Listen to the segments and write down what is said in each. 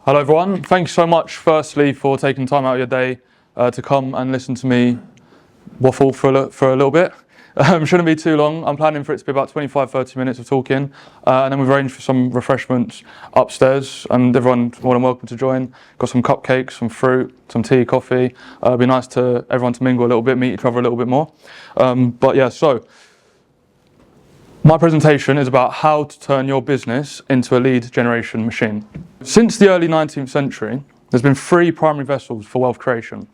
Hello everyone, thanks so much firstly for taking time out of your day to come and listen to me waffle for a little bit. Shouldn't be too long. I'm planning for it to be about 25-30 minutes of talking, and then we've arranged for some refreshments upstairs, and everyone's more than welcome to join. Got some cupcakes, some fruit, some tea, coffee. It'd be nice to everyone to mingle a little bit, meet each other a little bit more. But yeah, so my presentation is about how to turn your business into a lead generation machine. Since the early 19th century, there's been three primary vessels for wealth creation.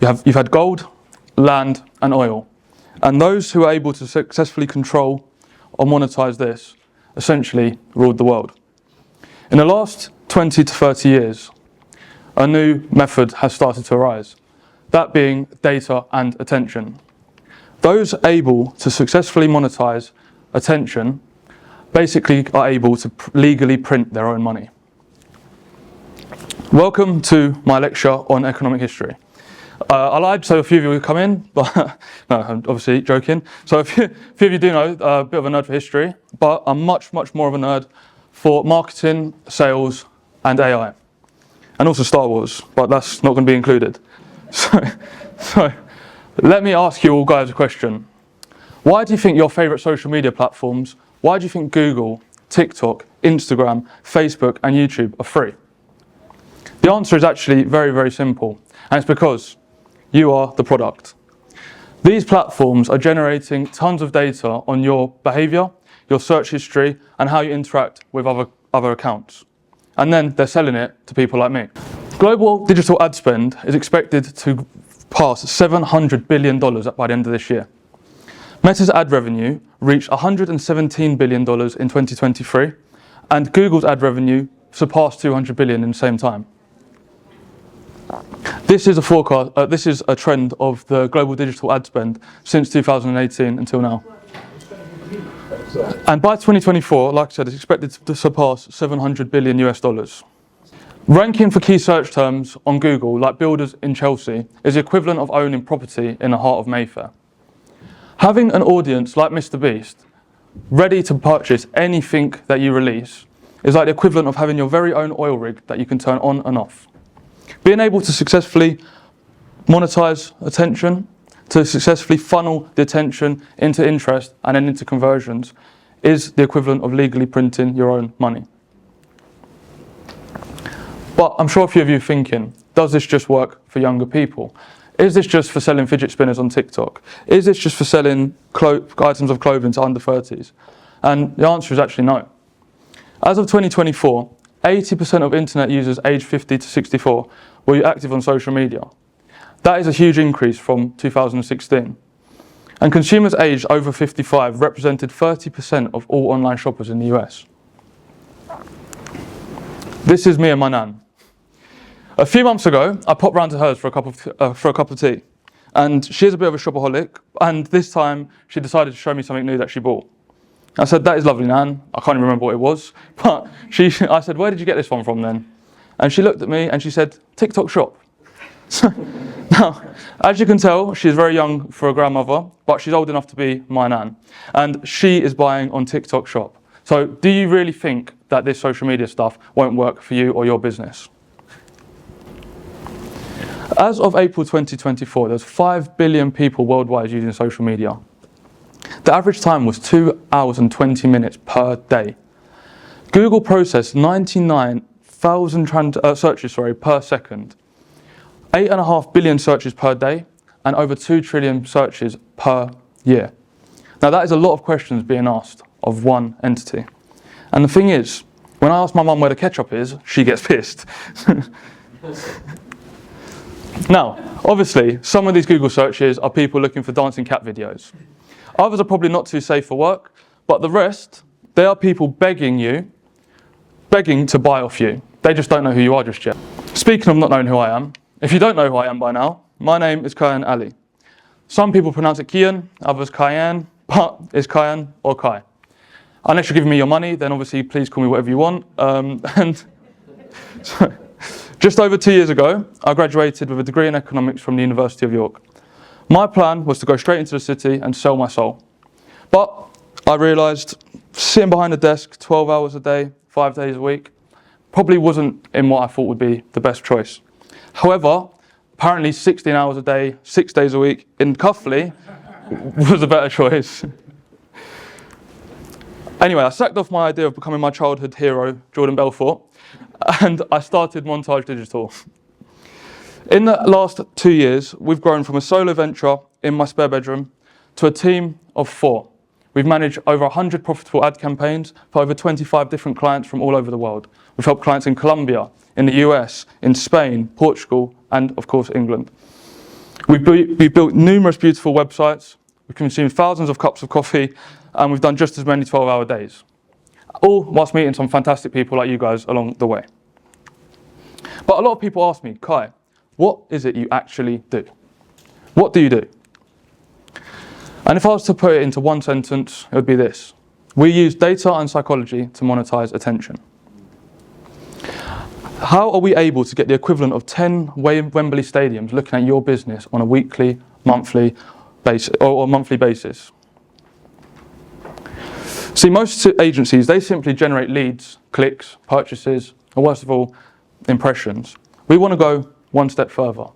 You've had gold, land, and oil. And those who are able to successfully control or monetize this essentially ruled the world. In the last 20 to 30 years, a new method has started to arise, that being data and attention. Those able to successfully monetize attention basically are able to legally print their own money. Welcome to my lecture on economic history. I lied, so a few of you will come in, but no, I'm obviously joking. So a few of you do know a bit of a nerd for history, but I'm much more of a nerd for marketing, sales, and AI. And also Star Wars, but that's not going to be included. So let me ask you all guys a question. Why do you think your favorite social media platforms, why do you think Google, TikTok, Instagram, Facebook, and YouTube are free? The answer is actually very simple, and it's because you are the product. These platforms are generating tons of data on your behavior, your search history, and how you interact with other accounts. And then they're selling it to people like me. Global digital ad spend is expected to pass $700 billion by the end of this year. Meta's ad revenue reached $117 billion in 2023, and Google's ad revenue surpassed $200 billion in the same time. This is a forecast. This is a trend of the global digital ad spend since 2018 until now. And by 2024, like I said, it's expected to surpass $700 billion US. Ranking for key search terms on Google, like builders in Chelsea, is the equivalent of owning property in the heart of Mayfair. Having an audience like Mr. Beast ready to purchase anything that you release is like the equivalent of having your very own oil rig that you can turn on and off. Being able to successfully monetize attention, to successfully funnel the attention into interest and then into conversions is the equivalent of legally printing your own money. But I'm sure a few of you are thinking, does this just work for younger people? Is this just for selling fidget spinners on TikTok? Is this just for selling items of clothing to under 30s? And the answer is actually no. As of 2024, 80% of internet users aged 50 to 64 were active on social media. That is a huge increase from 2016. And consumers aged over 55 represented 30% of all online shoppers in the US. This is me and my nan. A few months ago, I popped round to hers for a cup of tea. And she's a bit of a shopaholic, and this time she decided to show me something new that she bought. I said, "That is lovely, Nan." I can't even remember what it was, but I said, "Where did you get this one from then?" And she looked at me and she said, "TikTok shop." Now, as you can tell, she's very young for a grandmother, but she's old enough to be my nan. And she is buying on TikTok shop. So do you really think that this social media stuff won't work for you or your business? As of April 2024, there's 5 billion people worldwide using social media. The average time was 2 hours and 20 minutes per day. Google processed 99,000 searches per second, 8.5 billion searches per day, and over 2 trillion searches per year. Now that is a lot of questions being asked of one entity. And the thing is, when I ask my mum where the ketchup is, she gets pissed. Now, obviously, some of these Google searches are people looking for dancing cat videos. Others are probably not too safe for work, but the rest, they are people begging to buy off you. They just don't know who you are just yet. Speaking of not knowing who I am, if you don't know who I am by now, my name is Kaiyan Ali. Some people pronounce it Kian, others Kaiyan, but it's Kaiyan or Kai. Unless you're giving me your money, then obviously please call me whatever you want. So, just over 2 years ago, I graduated with a degree in economics from the University of York. My plan was to go straight into the city and sell my soul. But I realised sitting behind a desk 12 hours a day, 5 days a week, probably wasn't in what I thought would be the best choice. However, apparently 16 hours a day, 6 days a week in Cuffley was a better choice. Anyway, I sacked off my idea of becoming my childhood hero, Jordan Belfort, and I started Montaj Digital. In the last 2 years, we've grown from a solo venture in my spare bedroom to a team of 4. We've managed over 100 profitable ad campaigns for over 25 different clients from all over the world. We've helped clients in Colombia, in the US, in Spain, Portugal, and of course England. We've built numerous beautiful websites, we've consumed thousands of cups of coffee, and we've done just as many 12-hour days. All whilst meeting some fantastic people like you guys along the way. But a lot of people ask me, Kai, what is it you actually do? What do you do? And if I was to put it into one sentence, it would be this. We use data and psychology to monetize attention. How are we able to get the equivalent of 10 Wembley stadiums looking at your business on a weekly, monthly basis? See, most agencies, they simply generate leads, clicks, purchases, or worst of all, impressions. We want to go one step further.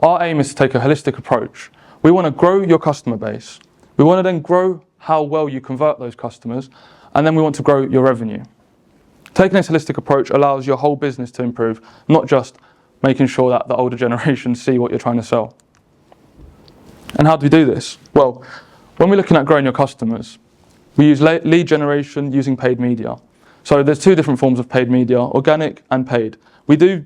Our aim is to take a holistic approach. We want to grow your customer base. We want to then grow how well you convert those customers, and then we want to grow your revenue. Taking this holistic approach allows your whole business to improve, not just making sure that the older generations see what you're trying to sell. And how do we do this? Well, when we're looking at growing your customers, we use lead generation using paid media. So there's 2 different forms of paid media, organic and paid. We do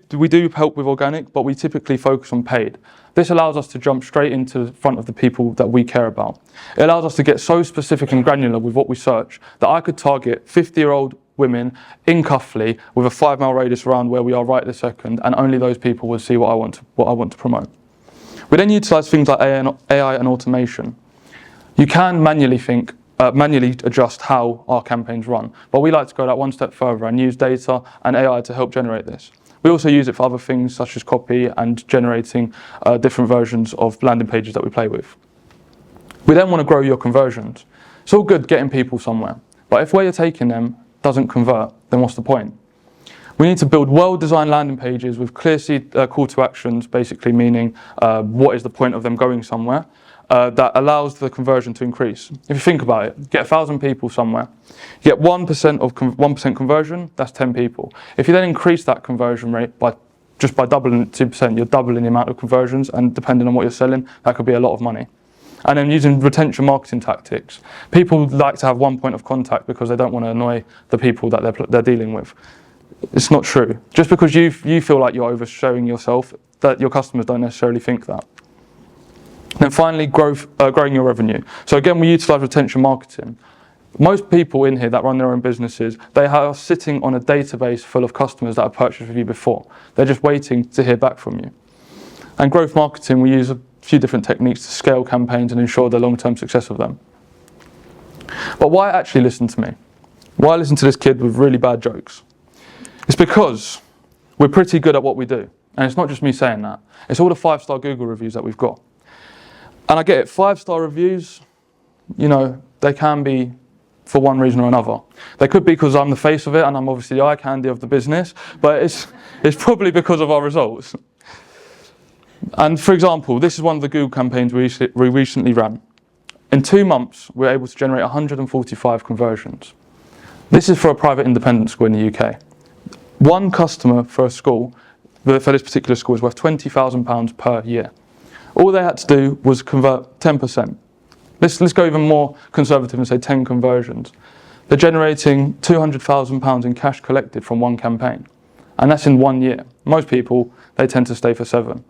help with organic, but we typically focus on paid. This allows us to jump straight into the front of the people that we care about. It allows us to get so specific and granular with what we search that I could target 50-year-old women in Cuffley with a 5-mile radius around where we are right this second, and only those people will see what I want to promote. We then utilize things like AI and automation. You can manually adjust how our campaigns run, but we like to go that one step further and use data and AI to help generate this. We also use it for other things such as copy and generating different versions of landing pages that we play with. We then want to grow your conversions. It's all good getting people somewhere, but if where you're taking them doesn't convert, then what's the point? We need to build well-designed landing pages with clear call to actions, basically meaning what is the point of them going somewhere, that allows the conversion to increase. If you think about it, get 1,000 people somewhere, you get 1% conversion, that's 10 people. If you then increase that conversion rate by doubling it 2%, you're doubling the amount of conversions, and depending on what you're selling, that could be a lot of money. And then using retention marketing tactics. People like to have one point of contact because they don't want to annoy the people that they're dealing with. It's not true. Just because you feel like you're overshowing yourself, that your customers don't necessarily think that. Then finally, growing your revenue. So again, we utilize retention marketing. Most people in here that run their own businesses, they are sitting on a database full of customers that have purchased with you before. They're just waiting to hear back from you. And growth marketing, we use a few different techniques to scale campaigns and ensure the long-term success of them. But why actually listen to me? Why listen to this kid with really bad jokes? It's because we're pretty good at what we do. And it's not just me saying that. It's all the 5-star Google reviews that we've got. And I get it, 5-star reviews, they can be for one reason or another. They could be because I'm the face of it and I'm obviously the eye candy of the business, but it's probably because of our results. And for example, this is one of the Google campaigns we recently ran. In 2 months, we were able to generate 145 conversions. This is for a private independent school in the UK. One customer for a school, for this particular school, is worth £20,000 per year. All they had to do was convert 10%. Let's go even more conservative and say 10 conversions. They're generating £200,000 in cash collected from one campaign. And that's in 1 year. Most people, they tend to stay for 7.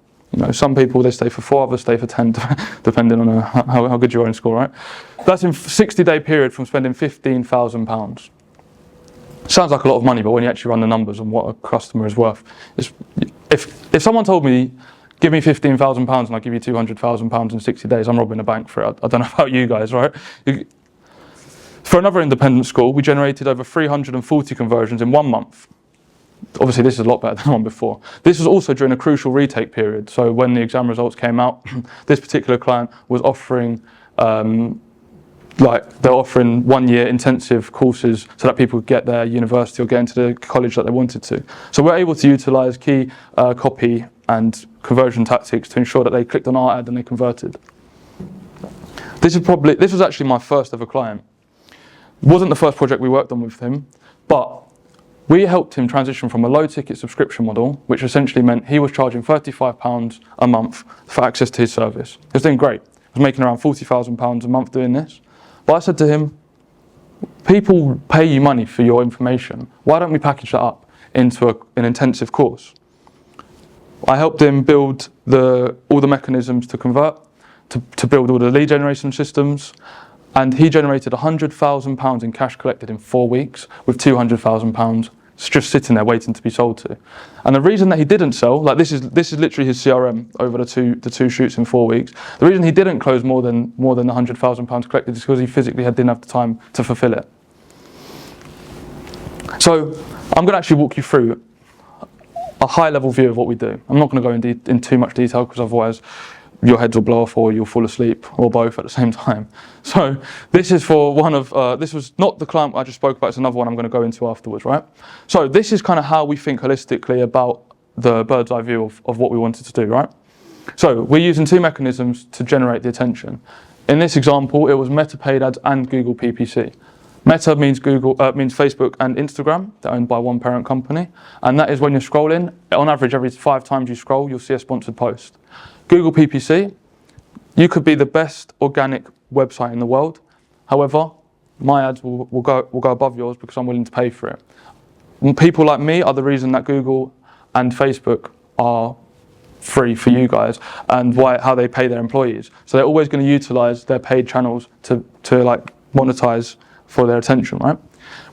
Some people, they stay for 4, others stay for 10, depending on how good you are in school, right? That's in a 60-day period from spending £15,000. Sounds like a lot of money, but when you actually run the numbers on what a customer is worth, if someone told me, give me £15,000 and I'll give you £200,000 in 60 days, I'm robbing a bank for it. I don't know about you guys, right? For another independent school, we generated over 340 conversions in 1 month. Obviously, this is a lot better than the one before. This was also during a crucial retake period. So when the exam results came out, this particular client was offering like they're offering 1 year intensive courses so that people get their university or get into the college that they wanted to. So we're able to utilize key copy and conversion tactics to ensure that they clicked on our ad and they converted. This was actually my first ever client. It wasn't the first project we worked on with him, but we helped him transition from a low ticket subscription model, which essentially meant he was charging £35 a month for access to his service. He was doing great. He was making around £40,000 a month doing this. But I said to him, people pay you money for your information. Why don't we package that up into an intensive course? I helped him build all the mechanisms to convert, to build all the lead generation systems, and he generated £100,000 in cash collected in 4 weeks with £200,000 just sitting there waiting to be sold to. And the reason that he didn't sell, like this is literally his CRM over the two shoots in 4 weeks. The reason he didn't close more than £100,000 collected is because he physically didn't have the time to fulfill it. So I'm going to actually walk you through a high-level view of what we do. I'm not going to go in too much detail because otherwise your heads will blow off or you'll fall asleep or both at the same time. So this is for this was not the client I just spoke about, it's another one I'm going to go into afterwards, right? So this is kind of how we think holistically about the bird's eye view of what we wanted to do, right? So we're using two mechanisms to generate the attention. In this example, it was Meta paid ads and Google PPC. Meta means means Facebook and Instagram. They're owned by one parent company. And that is when you're scrolling, on average every 5 times you scroll, you'll see a sponsored post. Google PPC, you could be the best organic website in the world. However, my ads will go above yours because I'm willing to pay for it. And people like me are the reason that Google and Facebook are free for you guys and how they pay their employees. So they're always going to utilize their paid channels to like monetize for their attention, right?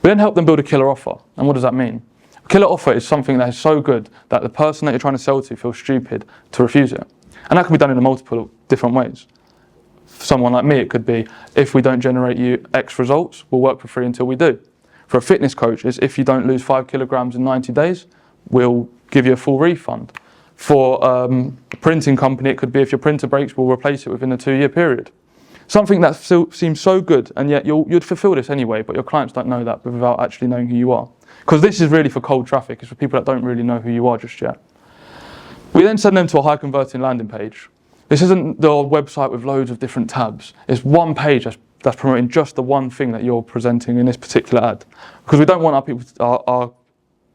We then help them build a killer offer. And what does that mean? A killer offer is something that is so good that the person that you're trying to sell to feels stupid to refuse it. And that can be done in multiple different ways. For someone like me, it could be, if we don't generate you X results, we'll work for free until we do. For a fitness coach, it's if you don't lose 5 kilograms in 90 days, we'll give you a full refund. For a printing company, it could be if your printer breaks, we'll replace it within a 2-year period. Something that seems so good, and yet you'd fulfill this anyway, but your clients don't know that without actually knowing who you are. Because this is really for cold traffic, it's for people that don't really know who you are just yet. We then send them to a high converting landing page. This isn't the website with loads of different tabs. It's one page that's promoting just the one thing that you're presenting in this particular ad. Because we don't want our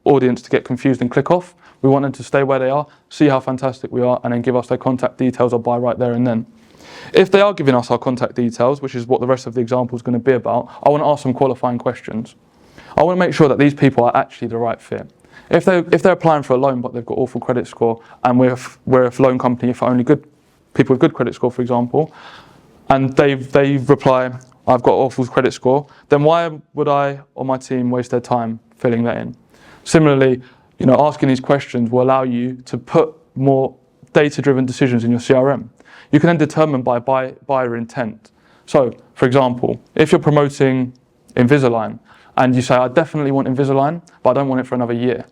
audience to get confused and click off. We want them to stay where they are, see how fantastic we are, and then give us their contact details or buy right there and then. If they are giving us our contact details, which is what the rest of the example is going to be about, I want to ask some qualifying questions. I want to make sure that these people are actually the right fit. If they're applying for a loan but they've got awful credit score, and we're a loan company for only good people with good credit score, for example, and they reply, I've got awful credit score, then why would I or my team waste their time filling that in? Similarly, asking these questions will allow you to put more data-driven decisions in your CRM. You can then determine by buyer intent. So, for example, if you're promoting Invisalign and you say, I definitely want Invisalign, but I don't want it for another year.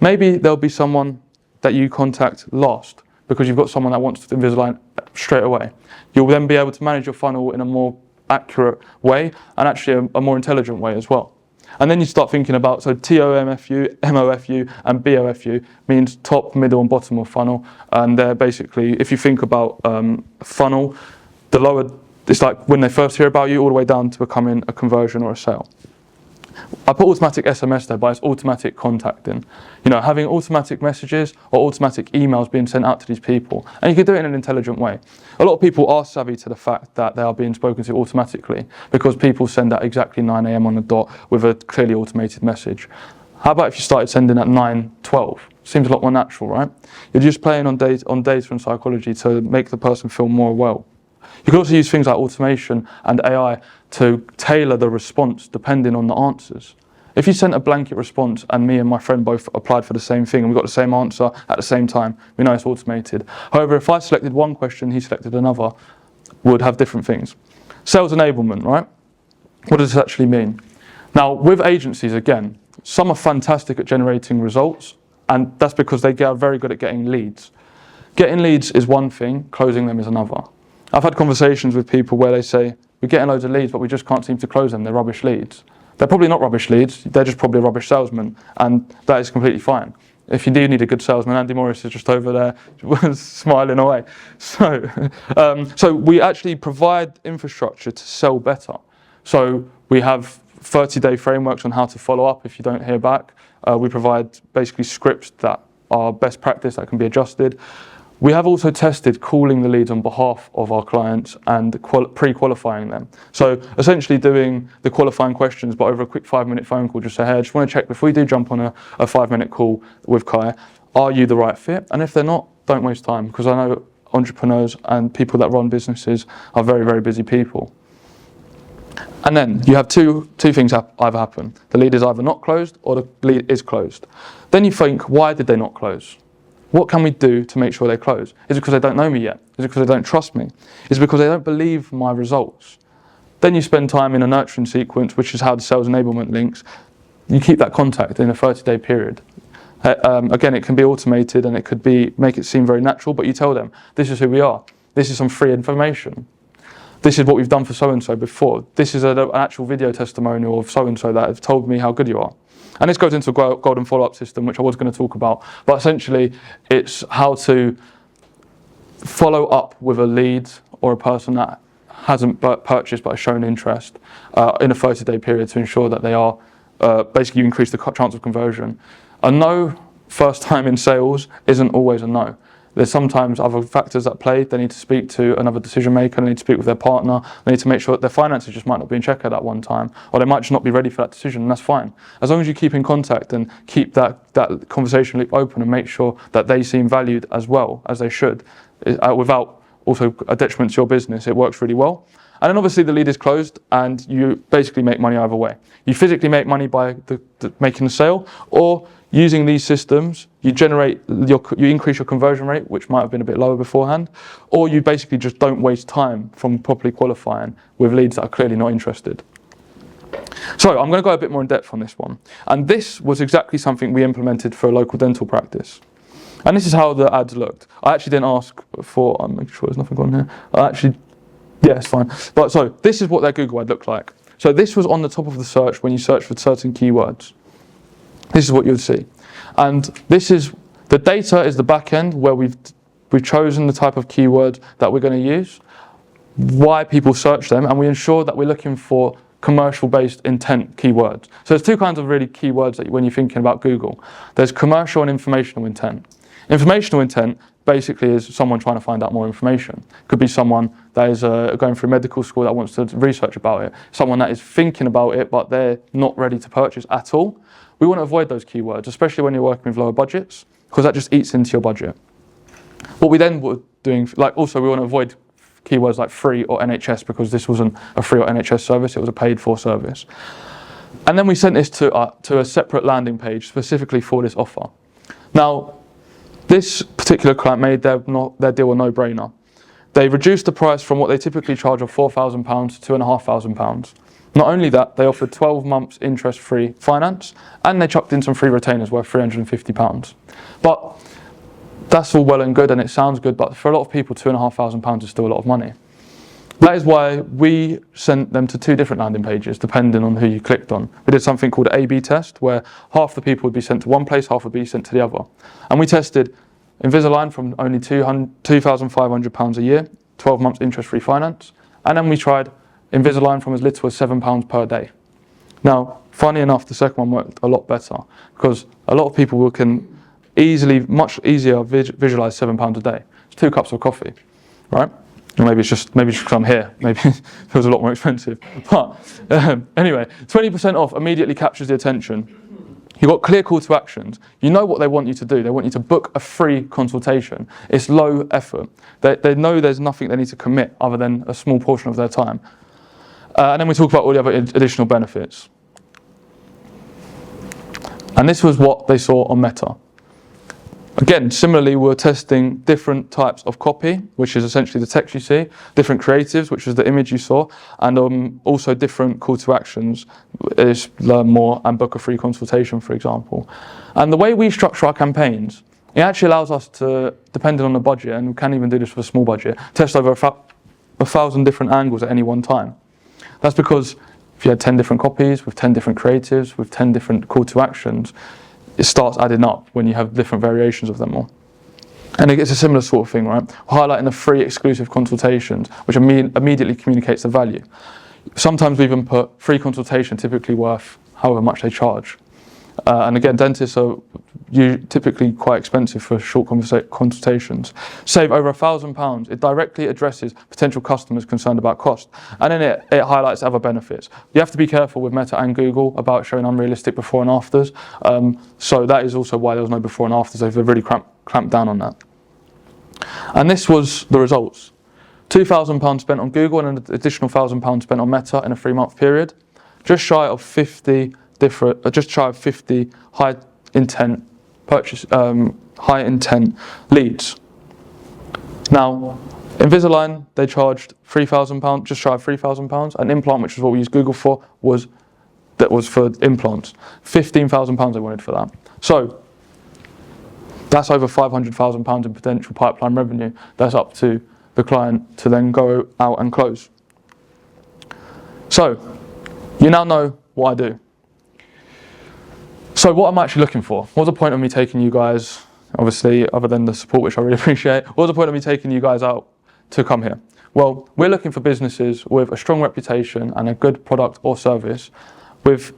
Maybe there'll be someone that you contact last because you've got someone that wants Invisalign straight away. You'll then be able to manage your funnel in a more accurate way and actually a more intelligent way as well. And then you start thinking about, so TOMFU, MOFU, and BOFU means top, middle, and bottom of funnel. And they're basically, if you think about funnel, the lower, it's like when they first hear about you, all the way down to becoming a conversion or a sale. I put automatic SMS there, but it's automatic contacting. Having automatic messages or automatic emails being sent out to these people. And you can do it in an intelligent way. A lot of people are savvy to the fact that they are being spoken to automatically because people send at exactly 9 AM on the dot with a clearly automated message. How about if you started sending at 9:12? Seems a lot more natural, right? You're just playing on data and psychology to make the person feel more well. You can also use things like automation and AI to tailor the response depending on the answers. If you sent a blanket response and me and my friend both applied for the same thing and we got the same answer at the same time, we know it's automated. However, if I selected one question, he selected another, we'd have different things. Sales enablement, right? What does this actually mean? Now, with agencies, again, some are fantastic at generating results, and that's because they are very good at getting leads. Getting leads is one thing, closing them is another. I've had conversations with people where they say, we're getting loads of leads, but we just can't seem to close them. They're rubbish leads. They're probably not rubbish leads. They're just probably a rubbish salesman, and that is completely fine. If you do need a good salesman, Andy Morris is just over there smiling away. So we actually provide infrastructure to sell better. So we have 30-day frameworks on how to follow up if you don't hear back. We provide basically scripts that are best practice that can be adjusted. We have also tested calling the leads on behalf of our clients and pre-qualifying them. So essentially doing the qualifying questions, but over a quick 5-minute phone call, just say, hey, I just want to check before we do jump on a 5-minute call with Kai, are you the right fit? And if they're not, don't waste time, because I know entrepreneurs and people that run businesses are very, very busy people. And then you have two things either happen. The lead is either not closed or the lead is closed. Then you think, why did they not close? What can we do to make sure they close? Is it because they don't know me yet? Is it because they don't trust me? Is it because they don't believe my results? Then you spend time in a nurturing sequence, which is how the sales enablement links. You keep that contact in a 30-day period. Again, it can be automated and it could make it seem very natural, but you tell them, this is who we are. This is some free information. This is what we've done for so-and-so before. This is an actual video testimonial of so-and-so that have told me how good you are. And this goes into a golden follow-up system, which I was going to talk about. But essentially, it's how to follow up with a lead or a person that hasn't purchased but has shown interest in a 30-day period to ensure that they are, basically you increase the chance of conversion. A no first time in sales isn't always a no. There's sometimes other factors that play. They need to speak to another decision maker, they need to speak with their partner, they need to make sure that their finances just might not be in check at that one time, or they might just not be ready for that decision, and that's fine. As long as you keep in contact and keep that conversation loop open and make sure that they seem valued as well as they should, without also a detriment to your business, it works really well. And then obviously the lead is closed and you basically make money either way. You physically make money by making the sale, or using these systems, you increase your conversion rate, which might have been a bit lower beforehand, or you basically just don't waste time from properly qualifying with leads that are clearly not interested. So I'm going to go a bit more in depth on this one. And this was exactly something we implemented for a local dental practice. And this is how the ads looked. I actually didn't ask for, I'm making sure there's nothing on here. Yeah, it's fine. But so this is what their Google ad looked like. So this was on the top of the search when you search for certain keywords. This is what you'd see. And this is, the data is the back end where we've chosen the type of keyword that we're going to use, why people search them, and we ensure that we're looking for commercial-based intent keywords. So there's two kinds of really keywords that when you're thinking about Google. There's commercial and informational intent. Informational intent basically is someone trying to find out more information. Could be someone that is going through medical school that wants to research about it. Someone that is thinking about it, but they're not ready to purchase at all. We want to avoid those keywords, especially when you're working with lower budgets, because that just eats into your budget. What we then were doing, also we want to avoid keywords like free or NHS, because this wasn't a free or NHS service, it was a paid for service. And then we sent this to a separate landing page specifically for this offer. Now, this particular client made their deal a no-brainer. They reduced the price from what they typically charge of £4,000 to £2,500. Not only that, they offered 12 months interest-free finance, and they chucked in some free retainers worth £350. But that's all well and good, and it sounds good, but for a lot of people, £2,500 is still a lot of money. That is why we sent them to 2 different landing pages, depending on who you clicked on. We did something called an A/B test, where half the people would be sent to one place, half would be sent to the other. And we tested Invisalign from only £2,500 a year, 12 months interest-free finance, and then we tried Invisalign from as little as £7 per day. Now, funny enough, the second one worked a lot better, because a lot of people can much easier visualize £7 a day. It's 2 cups of coffee, right? Or maybe it's just because I'm here. Maybe it feels a lot more expensive. But anyway, 20% off immediately captures the attention. You've got clear call to actions. You know what they want you to do. They want you to book a free consultation. It's low effort. They know there's nothing they need to commit other than a small portion of their time. And then we talk about all the other additional benefits. And this was what they saw on Meta. Again, similarly, we're testing different types of copy, which is essentially the text you see, different creatives, which is the image you saw, and also different call to actions, is learn more and book a free consultation, for example. And the way we structure our campaigns, it actually allows us to, depending on the budget, and we can even do this with a small budget, test over 1,000 different angles at any one time. That's because if you had 10 different copies with 10 different creatives with 10 different call to actions, it starts adding up when you have different variations of them all. And it's a similar sort of thing, right? Highlighting the free exclusive consultations, which immediately communicates the value. Sometimes we even put free consultation, typically worth however much they charge. And again, dentists are typically quite expensive for short consultations. Save over £1,000. It directly addresses potential customers concerned about cost. And then it highlights other benefits. You have to be careful with Meta and Google about showing unrealistic before and afters. So that is also why there was no before and afters. They've really clamped down on that. And this was the results. £2,000 spent on Google and an additional £1,000 spent on Meta in a 3-month period. Just shy of 50 high intent leads. Now, Invisalign, they charged £3,000, just shy of £3,000. An implant, which is what we use Google for, was for implants. £15,000 they wanted for that. So that's over £500,000 in potential pipeline revenue. That's up to the client to then go out and close. So you now know what I do. So what I'm actually looking for, what's the point of me taking you guys, obviously other than the support, which I really appreciate, what's the point of me taking you guys out to come here? Well, we're looking for businesses with a strong reputation and a good product or service, with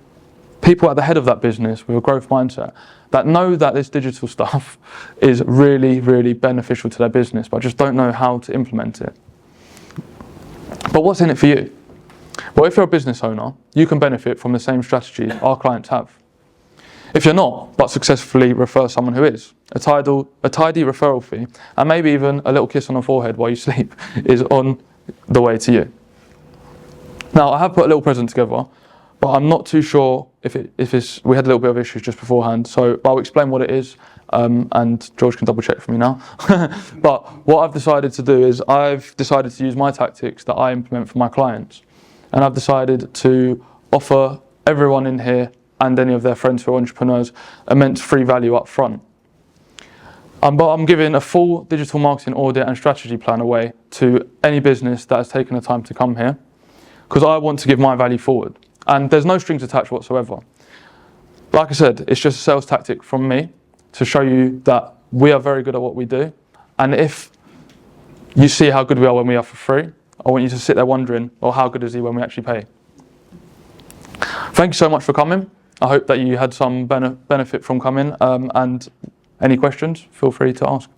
people at the head of that business with a growth mindset that know that this digital stuff is really, really beneficial to their business, but just don't know how to implement it. But what's in it for you? Well, if you're a business owner, you can benefit from the same strategies our clients have. If you're not, but successfully refer someone who is, a tidy referral fee, and maybe even a little kiss on the forehead while you sleep is on the way to you. Now, I have put a little present together, but I'm not too sure if we had a little bit of issues just beforehand, so I'll explain what it is, and George can double check for me now. But what I've decided to do is I've decided to use my tactics that I implement for my clients, and I've decided to offer everyone in here and any of their friends who are entrepreneurs immense free value up front. But I'm giving a full digital marketing audit and strategy plan away to any business that has taken the time to come here, because I want to give my value forward. And there's no strings attached whatsoever. Like I said, it's just a sales tactic from me to show you that we are very good at what we do. And if you see how good we are when we are for free, I want you to sit there wondering, well, how good is he when we actually pay? Thank you so much for coming. I hope that you had some benefit from coming, and any questions, feel free to ask.